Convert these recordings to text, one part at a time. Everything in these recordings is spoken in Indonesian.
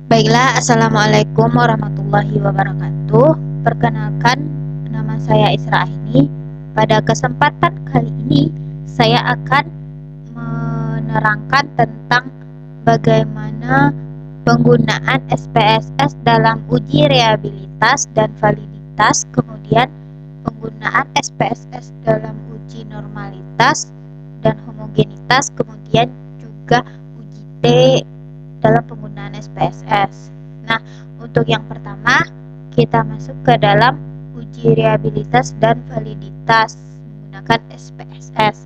Baiklah, Assalamualaikum warahmatullahi wabarakatuh. Perkenalkan, nama saya Isra Aini. Pada kesempatan kali ini, saya akan menerangkan tentang bagaimana penggunaan SPSS dalam uji reliabilitas dan validitas, kemudian penggunaan SPSS dalam uji normalitas dan homogenitas, kemudian juga uji T dalam penggunaan SPSS. Nah, untuk yang pertama, kita masuk ke dalam uji reliabilitas dan validitas menggunakan SPSS.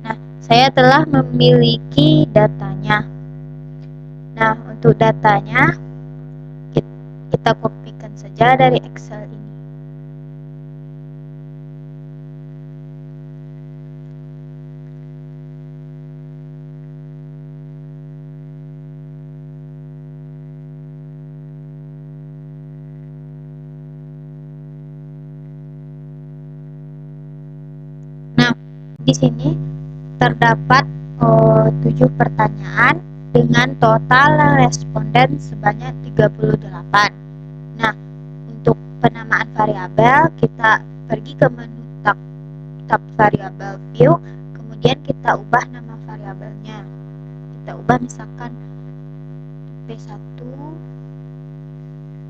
Nah, saya telah memiliki datanya. Nah, untuk datanya, kita kopikan saja dari Excel ini. Di sini terdapat 7 pertanyaan dengan total responden sebanyak 38. Nah, untuk penamaan variabel, kita pergi ke menu tab variabel view, kemudian kita ubah nama variabelnya. Kita ubah misalkan P1,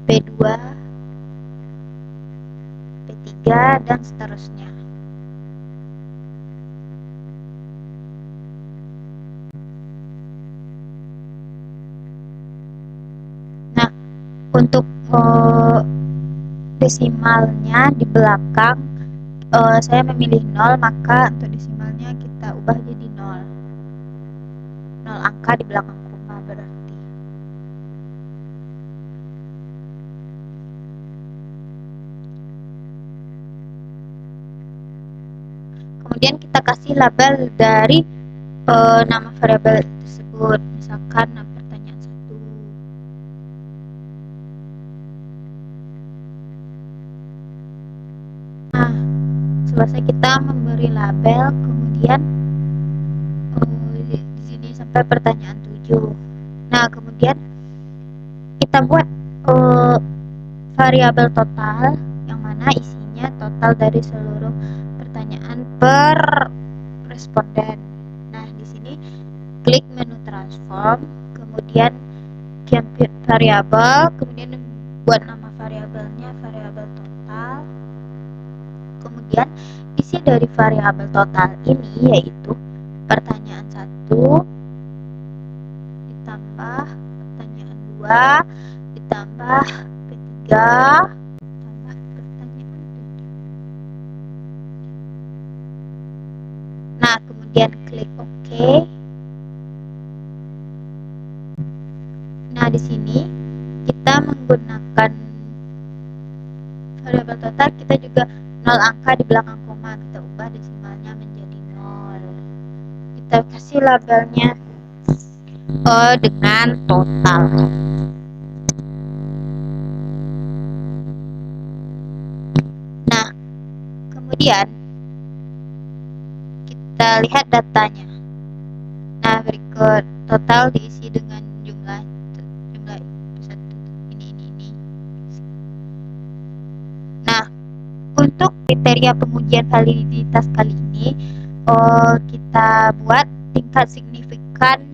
P2, P3, dan seterusnya. Untuk desimalnya di belakang saya memilih 0, maka untuk desimalnya kita ubah jadi 0. 0 angka di belakang koma berarti. Kemudian kita kasih label dari nama variabel tersebut, misalkan pertanyaan 1. Nah, selesai kita memberi label, kemudian di sini sampai pertanyaan 7. Nah, kemudian kita buat variabel total yang mana isinya total dari seluruh pertanyaan per responden. Nah, di sini klik menu transform, kemudian compute variabel, kemudian buat nama variabelnya variabel total. Kemudian isi dari variabel total ini yaitu pertanyaan 1 ditambah pertanyaan 2 ditambah P3 tambah pertanyaan 7. Nah, kemudian klik OK. Nah, di sini kita menggunakan variabel total, kita juga 0 angka di belakang koma, kita ubah desimalnya menjadi 0. Kita kasih labelnya dengan total. Nah, kemudian kita lihat datanya. Nah, berikut total diisi dengan jumlah ini. Nah, untuk kriteria pengujian validitas kali ini kita buat tingkat signifikan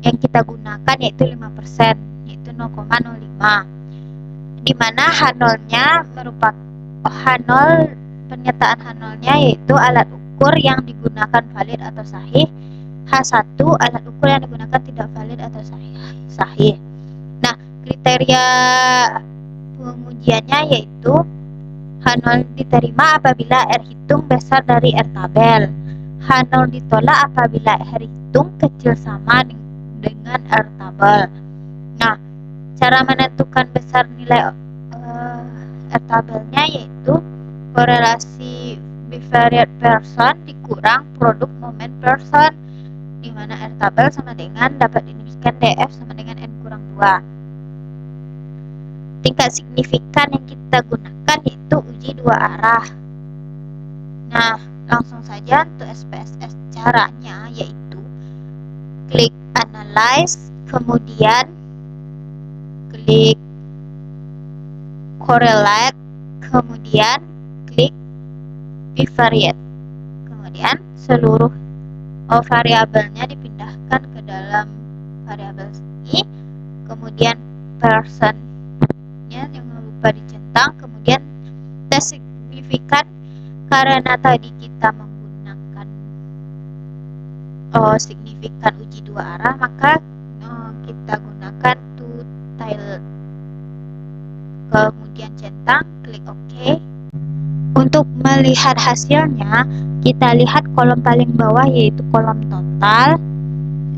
yang kita gunakan yaitu 5%, yaitu 0,05, di mana H0-nya merupakan H0, pernyataan H0-nya yaitu alat ukur yang digunakan valid atau sahih. H1 alat ukur yang digunakan tidak valid atau sahih. Nah, kriteria pengujiannya yaitu H0 diterima apabila R hitung besar dari R tabel. H0 ditolak apabila R hitung kecil sama dengan R tabel. Nah, cara menentukan besar nilai R tabelnya yaitu korelasi bivariate person dikurang produk moment person, di mana R tabel sama dengan dapat dirumuskan DF sama dengan N kurang 2. Tingkat signifikan yang kita gunakan yaitu uji 2 arah. Nah, langsung saja untuk SPSS caranya yaitu klik analyze, kemudian klik correlate, kemudian klik bivariate, kemudian seluruh variabelnya dipindahkan ke dalam variabel ini, kemudian personnya jangan lupa dicentang, kemudian tes signifikan. Karena tadi kita menggunakan signifikan uji dua arah, maka kita gunakan two tilde, kemudian centang, klik OK. Untuk melihat hasilnya, kita lihat kolom paling bawah yaitu kolom total,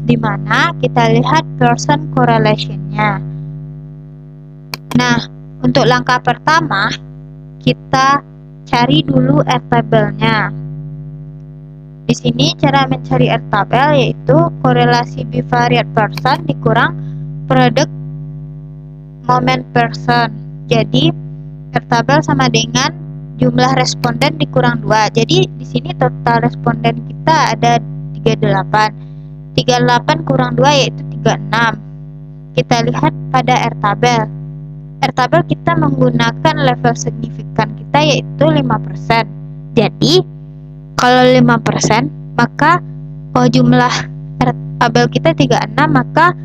di mana kita lihat person correlation-nya. Nah, untuk langkah pertama kita cari dulu airtable-nya. Di sini cara mencari airtable yaitu korelasi bivariate person dikurang produk moment person. Jadi airtable sama dengan jumlah responden dikurang 2. Jadi di sini total responden kita ada 38. 38 kurang 2 yaitu 36. Kita lihat pada airtable. Airtable kita menggunakan level signifikan kita yaitu 5%. Jadi kalau 5% maka jumlah airtable kita 36, maka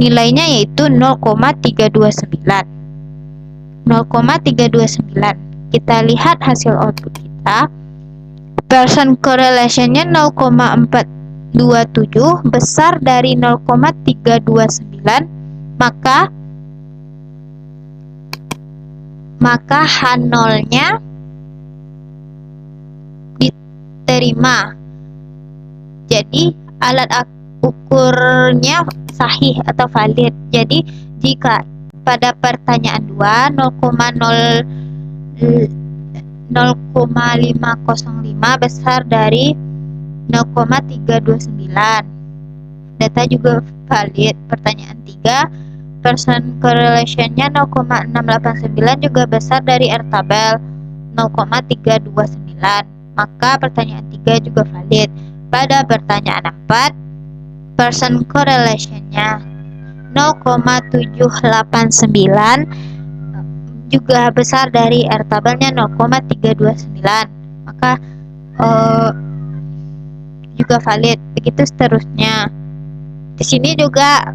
nilainya yaitu 0,329. 0,329. Kita lihat hasil output kita. Person correlation-nya 0,427 besar dari 0,329, maka H0-nya diterima. Jadi alat ukurnya sahih atau valid. Jadi jika pada pertanyaan 2 0,505 besar dari 0,329, data juga valid. Pertanyaan 3, person correlation-nya 0,689 juga besar dari airtable 0,329, maka pertanyaan 3 juga valid. Pada pertanyaan 4, person correlation-nya 0,789 juga besar dari airtable-nya 0,329, maka juga valid. Begitu seterusnya. Di sini juga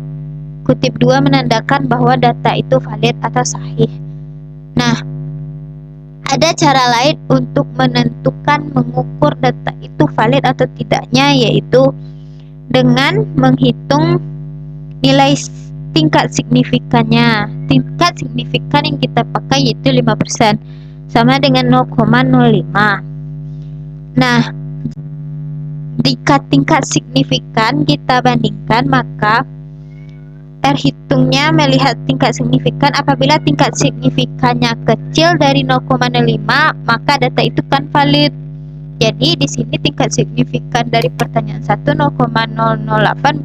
kutip 2 menandakan bahwa data itu valid atau sahih. Nah, ada cara lain untuk menentukan mengukur data itu valid atau tidaknya, yaitu dengan menghitung nilai tingkat signifikannya. Tingkat signifikan yang kita pakai yaitu 5%, sama dengan 0,05. Nah, jika tingkat signifikan kita bandingkan, maka hitungnya melihat tingkat signifikan. Apabila tingkat signifikannya kecil dari 0,05, maka data itu kan valid. Jadi di sini tingkat signifikan dari pertanyaan 1 0,008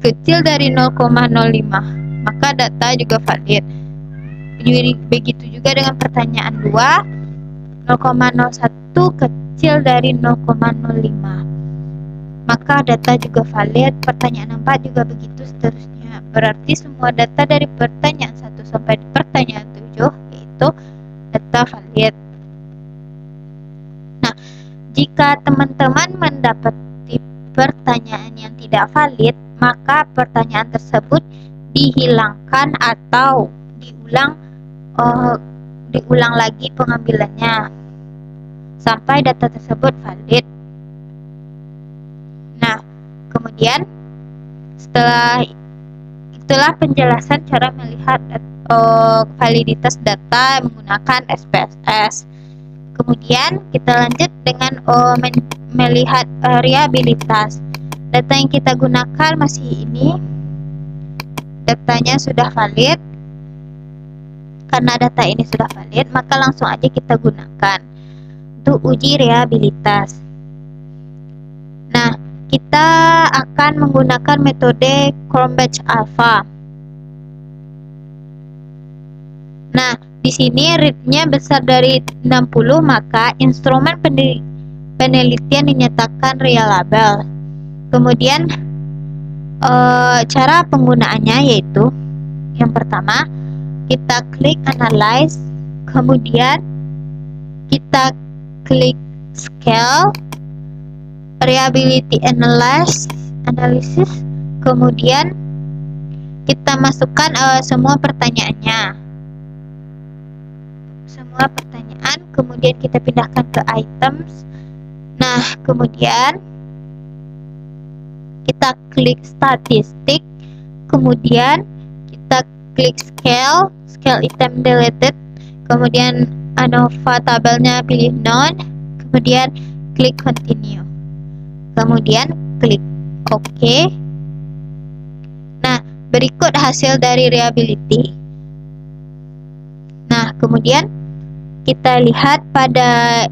kecil dari 0,05, maka data juga valid. Begitu juga dengan pertanyaan 2 0,01 kecil dari 0,05, maka data juga valid. Pertanyaan 4 juga begitu seterusnya. Berarti semua data dari pertanyaan 1 sampai pertanyaan 7 yaitu data valid. Nah, jika teman-teman mendapati pertanyaan yang tidak valid, maka pertanyaan tersebut dihilangkan atau diulang lagi pengambilannya sampai data tersebut valid. Nah, kemudian itulah penjelasan cara melihat validitas data menggunakan SPSS. Kemudian kita lanjut dengan melihat reliabilitas. Data yang kita gunakan masih ini, datanya sudah valid. Karena data ini sudah valid, maka langsung aja kita gunakan untuk uji reliabilitas. Nah, kita akan menggunakan metode Cronbach Alpha. Nah, di sini rate-nya besar dari 60, maka instrumen penelitian dinyatakan reliable. Kemudian cara penggunaannya yaitu Yang pertama, kita klik analyze, kemudian kita klik scale, reliability analysis, kemudian kita masukkan semua pertanyaannya, kemudian kita pindahkan ke items. Nah, kemudian kita klik statistik, kemudian kita klik scale item deleted, kemudian ANOVA tabelnya pilih none, kemudian klik continue, kemudian klik OK. Nah, berikut hasil dari reliability. Nah, kemudian kita lihat pada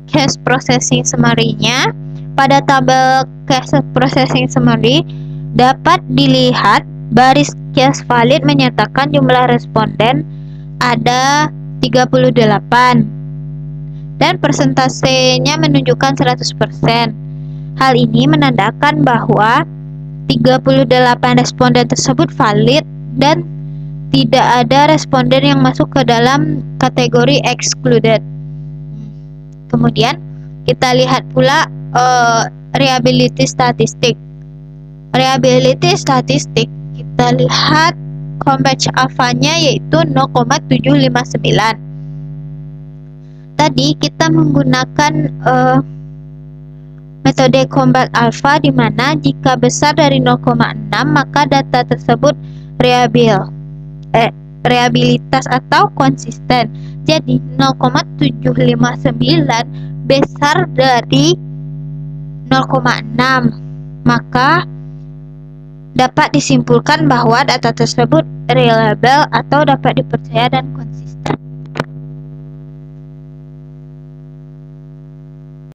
case processing summary-nya. Pada tabel case processing summary dapat dilihat baris case valid menyatakan jumlah responden ada 38 dan persentasenya menunjukkan 100%. Hal ini menandakan bahwa 38 responden tersebut valid dan tidak ada responden yang masuk ke dalam kategori excluded. Kemudian kita lihat pula reliability statistik. Reliability statistik kita lihat Combatch alpha-nya yaitu 0,759. Tadi kita menggunakan metode Combatch alpha di mana jika besar dari 0,6 maka data tersebut reliabilitas atau konsisten. Jadi 0,759 besar dari 0,6, maka dapat disimpulkan bahwa data tersebut reliable atau dapat dipercaya dan konsisten.